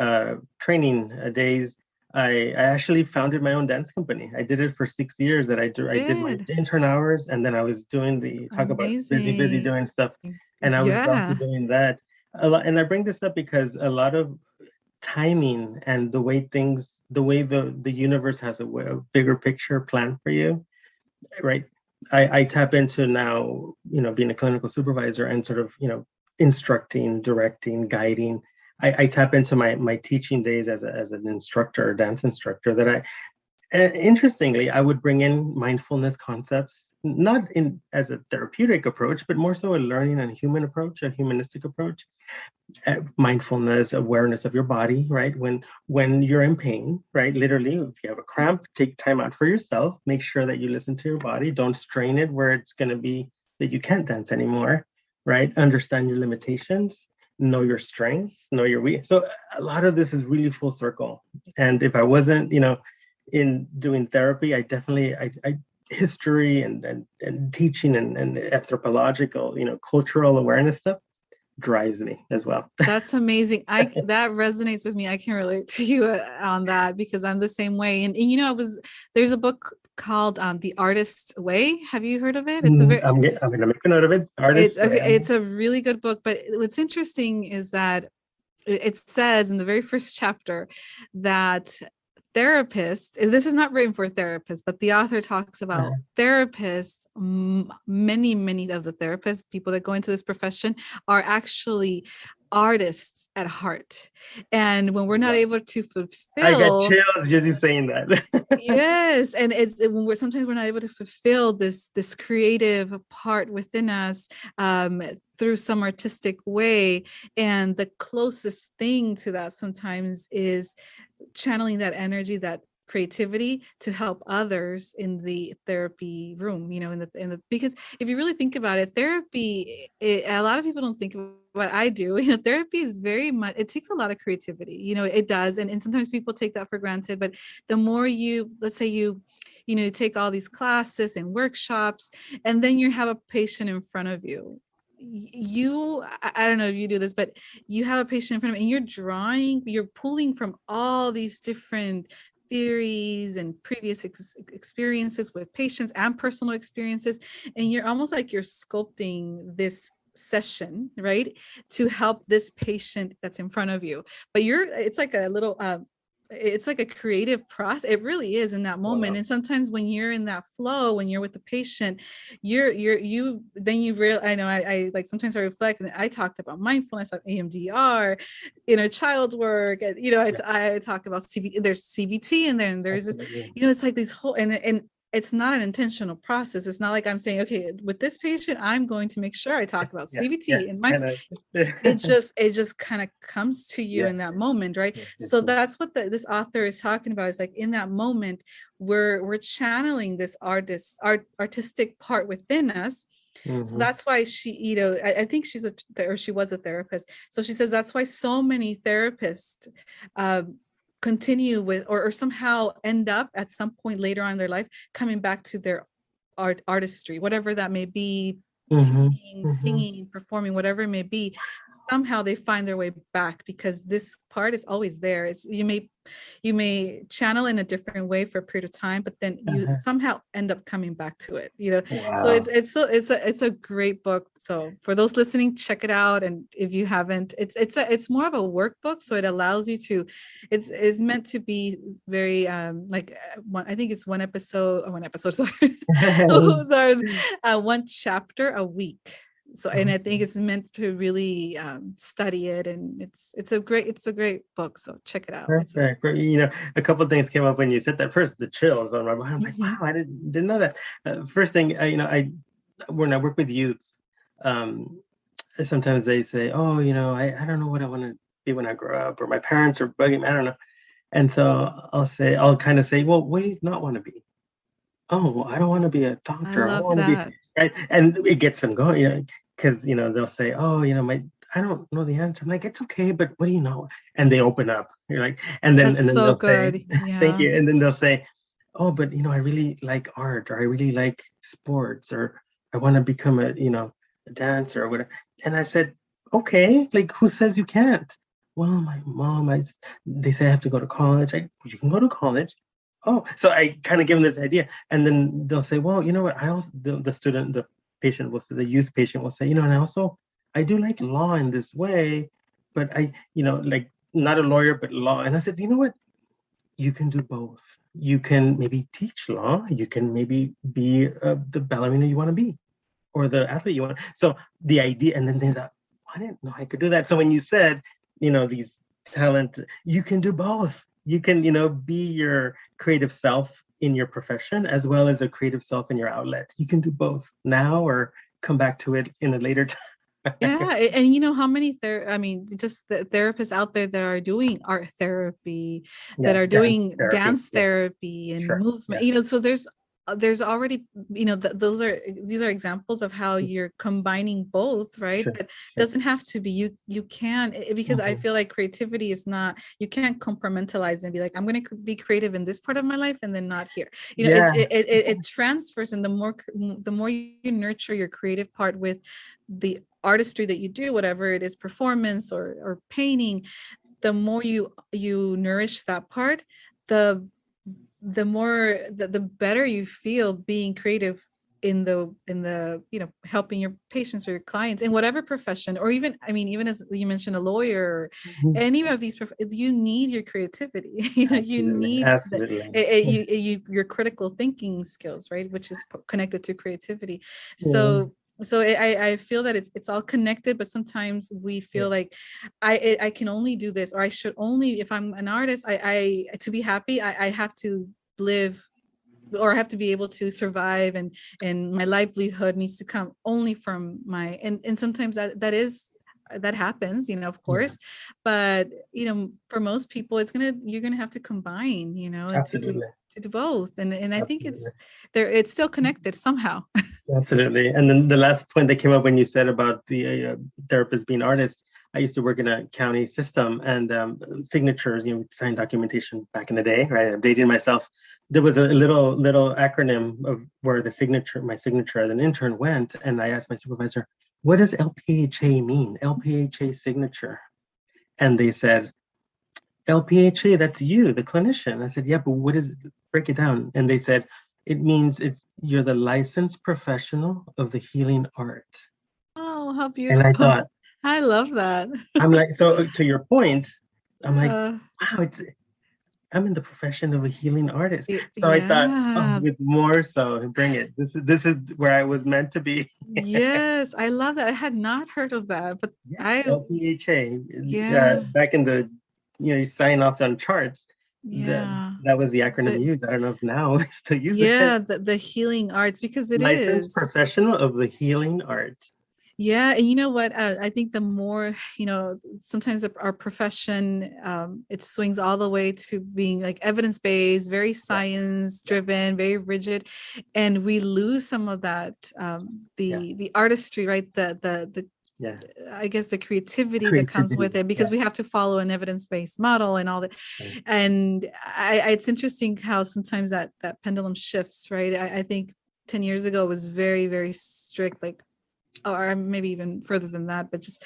training days, I actually founded my own dance company. I did it for 6 years. I did my Did intern hours, and then I was doing the talk about busy amazing. doing stuff, and I was also Yeah, doing that a lot. And I bring this up because a lot of timing and the way the universe has a bigger picture plan for you, right? I tap into now, being a clinical supervisor and sort of, instructing, directing, guiding. I tap into my teaching days as an instructor, dance instructor, that interestingly, I would bring in mindfulness concepts, not in as a therapeutic approach, but more so a learning and human approach, a humanistic approach, mindfulness, awareness of your body, right? When you're in pain, right? Literally, if you have a cramp, take time out for yourself. Make sure that you listen to your body. Don't strain it where it's going to be that you can't dance anymore, right? Understand your limitations, know your strengths, know your weak. So a lot of this is really full circle. And if I wasn't, in doing therapy, I definitely I history and teaching and anthropological, cultural awareness stuff drives me as well. that's amazing. That resonates with me. I can relate to you on that, because I'm the same way. And there's a book called The Artist's Way. Have you heard of it? I'm gonna make a note of it. It's Artists okay. way. It's a really good book, but what's interesting is that it says in the very first chapter that therapists, and this is not written for therapists, but the author talks about therapists, many of the therapists, people that go into this profession, are actually artists at heart. And when we're not Wow. able to I got fulfill, chills just you saying that. yes, and when we're not able to fulfill this creative part within us, through some artistic way, and the closest thing to that sometimes is channeling that energy, that creativity, to help others in the therapy room, in the because if you really think about it, therapy, a lot of people don't think about what I do. Therapy is very much, it takes a lot of creativity, it does, and sometimes people take that for granted. But the more you, let's say you take all these classes and workshops, and then you have a patient in front of you, I don't know if you do this, but you have a patient in front of you, and you're pulling from all these different theories and previous experiences with patients and personal experiences, and you're almost like you're sculpting this session, right, to help this patient that's in front of you. But it's like a little it's like a creative process. It really is in that moment. Wow. And sometimes when you're in that flow, when you're with the patient, you then you real I know I like, sometimes I reflect, and I talked about mindfulness, like EMDR, inner child work, and Yeah, I talk about there's CBT, and then there's this, absolutely. it's like these whole, and it's not an intentional process. It's not like I'm saying, okay, with this patient, I'm going to make sure I talk about Yeah. CBT and And mindfulness. It just kind of comes to you in yes, that moment, right? yes, So yes. that's what this author is talking about. Is like, in that moment, we're channeling this artistic part within us. So Mm-hmm. that's why she, I think she was a therapist. So she says that's why so many therapists continue with, or somehow end up at some point later on in their life coming back to their artistry, whatever that may be, Mm-hmm. painting, Mm-hmm. singing, performing, whatever it may be, somehow they find their way back, because this part is always there. It's you may channel in a different way for a period of time, but then you Uh-huh. somehow end up coming back to it, you know. So Wow. it's a great book. So for those listening, check it out. And if you haven't, it's more of a workbook, so it allows you to, it's meant to be very like I think it's one episode, sorry. Oh, sorry, one chapter a week. So, and I think it's meant to really study it, and it's a great book. So check it out. It's a Perfect. You know, a couple of things came up when you said that. First, the chills on my body. I'm like, wow, Mhm. I didn't know that. First thing, you know, when I work with youth, um, sometimes they say, oh, you know, I don't know what I want to be when I grow up, or my parents are bugging me. I don't know. And so I'll kind of say, well, what do you not want to be? Oh, well, I don't want to be a I doctor. I don't love want to be, that. right? And it gets them going, you know, because, you know, they'll say, oh, you know, I don't know the answer. I'm like, it's okay, but what do you know? And they open up. You're like, That's and then so they'll say, good. thank Yeah. you. And then they'll say, oh, but, you know, I really like art, or I really like sports, or I want to become a, you know, a dancer or whatever. And I said, okay, like, who says you can't? Well, my mom, they say I have to go to college. You can go to college. Oh, so I kind of give them this idea, and then they'll say, well, you know what? I also the student, the patient will say, the youth patient will say, you know, and I do like law in this way, but you know, like not a lawyer, but law. And I said, you know what? You can do both. You can maybe teach law. You can maybe be the ballerina you want to be, or the athlete you want. So the idea, and then they thought, I didn't know I could do that. So when you said, you know, these talent, you can do both. You can, you know, be your creative self in your profession as well as a creative self in your outlet. You can do both now or come back to it in a later time. Yeah, and you know how many I mean, just the therapists out there that are doing art therapy, that Yeah, are dance doing therapy. dance Yeah, therapy and sure. movement, Yeah, you know, so there's already, you know, these are examples of how you're combining both, right? sure, But sure. doesn't have to be. You can, because I Mhm. feel like creativity is not, you can't compartmentalize and be like, I'm going to be creative in this part of my life and then not here. You know, Yeah, it transfers, and the more you nurture your creative part with the artistry that you do, whatever it is, performance or painting, the more you nourish that part, the the better you feel being creative in the you know, helping your patients or your clients in whatever profession, or even, I mean, even as you mentioned, a lawyer, or mhm. any of these you need your creativity. You know, you Absolutely, need that, absolutely. your critical thinking skills, right, which is connected to creativity. Yeah, So I feel that it's all connected, but sometimes we yeah, feel like I can only do this, or I should only, if I'm an artist, I to be happy, I have to live, or I have to be able to survive, and my livelihood needs to come only from my, and sometimes that happens, you know, of yeah. course, but you know, for most people, you're gonna have to combine, you know, Absolutely, to do both, and I think absolutely. it's still connected somehow. Absolutely. And then the last point that came up when you said about the therapist being artists, I used to work in a county system, and signatures, you know, sign documentation back in the day, right? I'm dating myself. There was a little acronym of where my signature as an intern went. And I asked my supervisor, what does LPHA mean? LPHA signature. And they said, LPHA, that's you, the clinician. I said, yeah, but what is it? Break it down. And they said, it means you're the licensed professional of the healing art. Oh, how And I beautiful. thought, I love that. I'm like, so to your point, I'm like, uh, wow, I'm in the profession of a healing artist. So I thought, oh, yeah. with more, so bring it. This is where I was meant to be. Yes, I love that. I had not heard of that, but Yeah, I, LPHA. yeah, Back in the, you know, you sign off on charts. That yeah. that was the acronym The, used. I don't know if now we still use it. yeah, the healing arts, because it Licensed is. professional of the healing arts. Yeah, and you know what? I think the more, you know, sometimes our profession, it swings all the way to being like evidence-based, very Yeah, yeah, science-driven, very rigid, and we lose some of that, yeah, the artistry, right? The yeah. I guess the creativity that comes Creativity. with it, because Yeah. we have to follow an evidence-based model and all that. Right. And it's interesting how sometimes that pendulum shifts, right? I think 10 years ago was very, very strict, like, or maybe even further than that, but just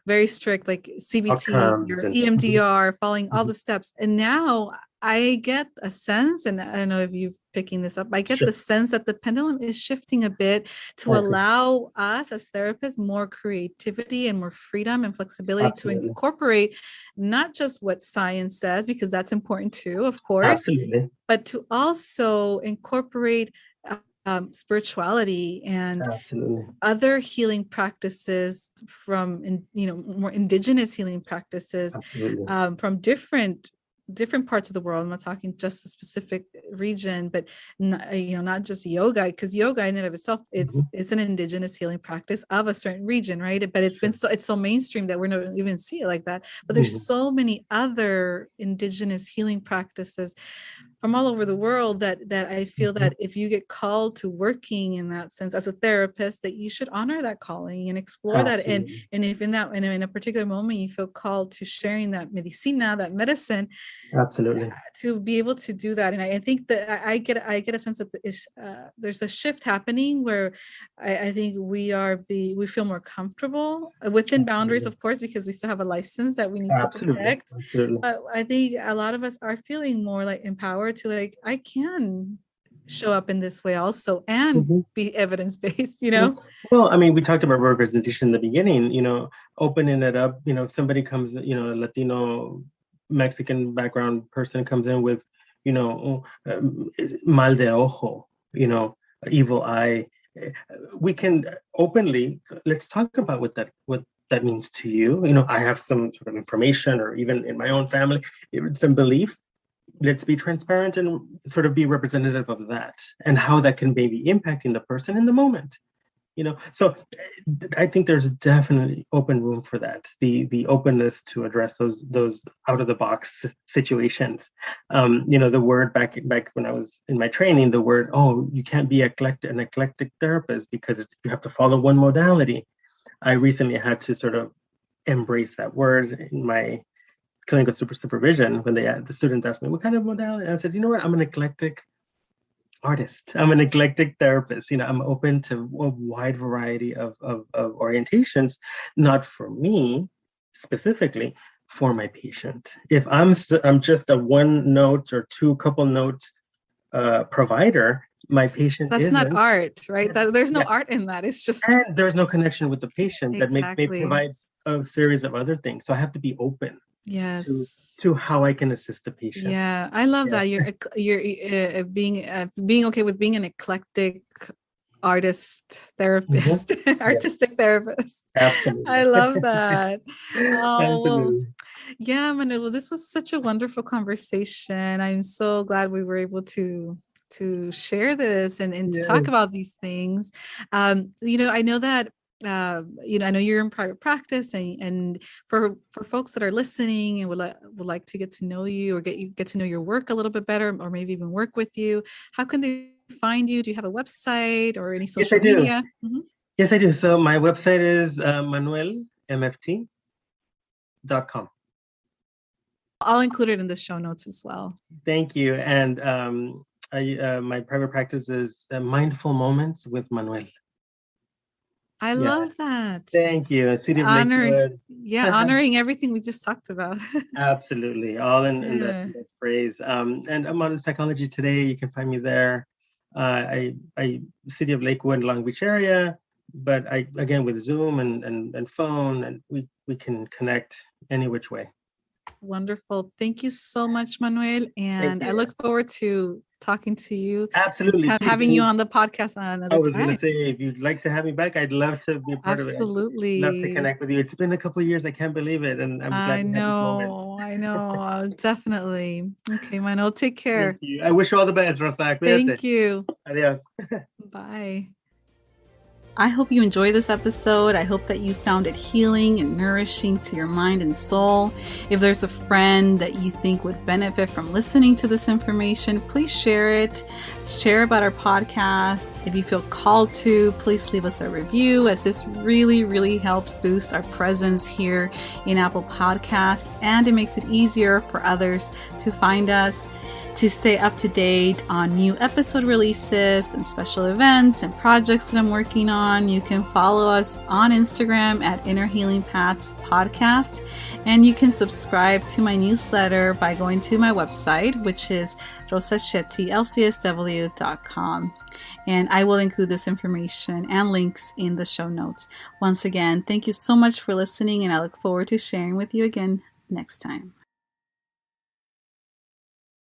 very strict, like CBT Outcomes or and EMDR, following all mhm. the steps. And now I get a sense, and I don't know if you're picking this up, I get Sure. the sense that the pendulum is shifting a bit to I agree. allow us as therapists more creativity and more freedom and flexibility to Absolutely. incorporate not just what science says, because that's important too, of course, Absolutely. but to also incorporate spirituality and Absolutely. other healing practices from, more indigenous healing practices Absolutely. from different parts of the world. I'm not talking just a specific region, but not just yoga, because yoga in and of itself, Mhm. it's an indigenous healing practice of a certain region, right? But Sure. it's so mainstream that we're not even see it like that. But there's Mhm. so many other indigenous healing practices from all over the world that I feel Mhm. that if you get called to working in that sense as a therapist, that you should honor that calling and explore that. Absolutely. And if in a particular moment you feel called to sharing that medicina, that medicine, Absolutely. to be able to do that. And I think that I get a sense that there's a shift happening where I think we feel more comfortable within boundaries, Absolutely. of course, because we still have a license that we need to Absolutely. protect. Absolutely. But I think a lot of us are feeling more like empowered to, like, I can show up in this way also and Mhm. be evidence-based, Mhm. Well, I mean, we talked about representation in the beginning, opening it up, if somebody comes, a Latino, Mexican background person comes in with, mal de ojo, evil eye, eh, we can openly, let's talk about what that means to you. I have some sort of information, or even in my own family, some belief. Let's be transparent and sort of be representative of that and how that can maybe impacting the person in the moment. So I think there's definitely open room for that, the openness to address those out of the box situations. The word back when I was in my training, the word, oh, you can't be an eclectic therapist because you have to follow one modality. I recently had to sort of embrace that word in my clinical supervision when the students asked me what kind of modality, and I said, you know what, I'm an eclectic artist. I'm an eclectic therapist. I'm open to a wide variety of orientations, not for me specifically, for my patient. If I'm just a one note or two couple note provider, my patient That's not isn't. art, right? There's no Yeah, art in that. It's just and there's no connection with the patient that may exactly. provide a series of other things. So I have to be open to Yes. how I can assist the patient. Yeah, I love Yeah. that you're being okay with being an eclectic artist Mhm. therapist, Yes, artistic therapist. I absolutely. love that. Oh, well, Absolutely. yeah, Manuel, well, this was such a wonderful conversation. I'm so glad we were able to share this and to talk Yes. about these things. I know that I know you're in private practice, and for folks that are listening and would like to get to know you or get to know your work a little bit better, or maybe even work with you, how can they find you? Do you have a website or any Yes, I social do. media? Mhm. Yes, I do. So my website is manuelmft.com. I'll include it in the show notes as well. Thank you. And my private practice is Mindful Moments with Manuel. I Yeah. love that. Thank you. City of Honor, Lakewood. yeah, honoring everything we just talked about. Absolutely. All in that, Yeah. that phrase. And I'm on Psychology Today. You can find me there. I City of Lakewood, Long Beach area, but I, again, with Zoom and phone, and we can connect any which way. Wonderful. Thank you so much, Manuel. Thank And I you. look forward to talking to you and Absolutely. Please. having you on the podcast I another was going to time. say, if you'd like to have me back, I'd love to be a part of it. I'd love to Absolutely. connect with you. It's been a couple of years. I can't believe it. And I'm glad we had this moment. I know. Definitely. Okay, Manuel, take Thank care. you. I wish you all the best, Rosa. Cuídate. Thank you. Adiós. Bye. I hope you enjoyed this episode. I hope that you found it healing and nourishing to your mind and soul. If there's a friend that you think would benefit from listening to this information, please share it. Share about our podcast. If you feel called to, please leave us a review, as this really, really helps boost our presence here in Apple Podcasts, and it makes it easier for others to find us. To stay up to date on new episode releases and special events and projects that I'm working on, you can follow us on Instagram at Inner Healing Paths Podcast. And you can subscribe to my newsletter by going to my website, which is rosashettylcsw.com. And I will include this information and links in the show notes. Once again, thank you so much for listening, and I look forward to sharing with you again next time.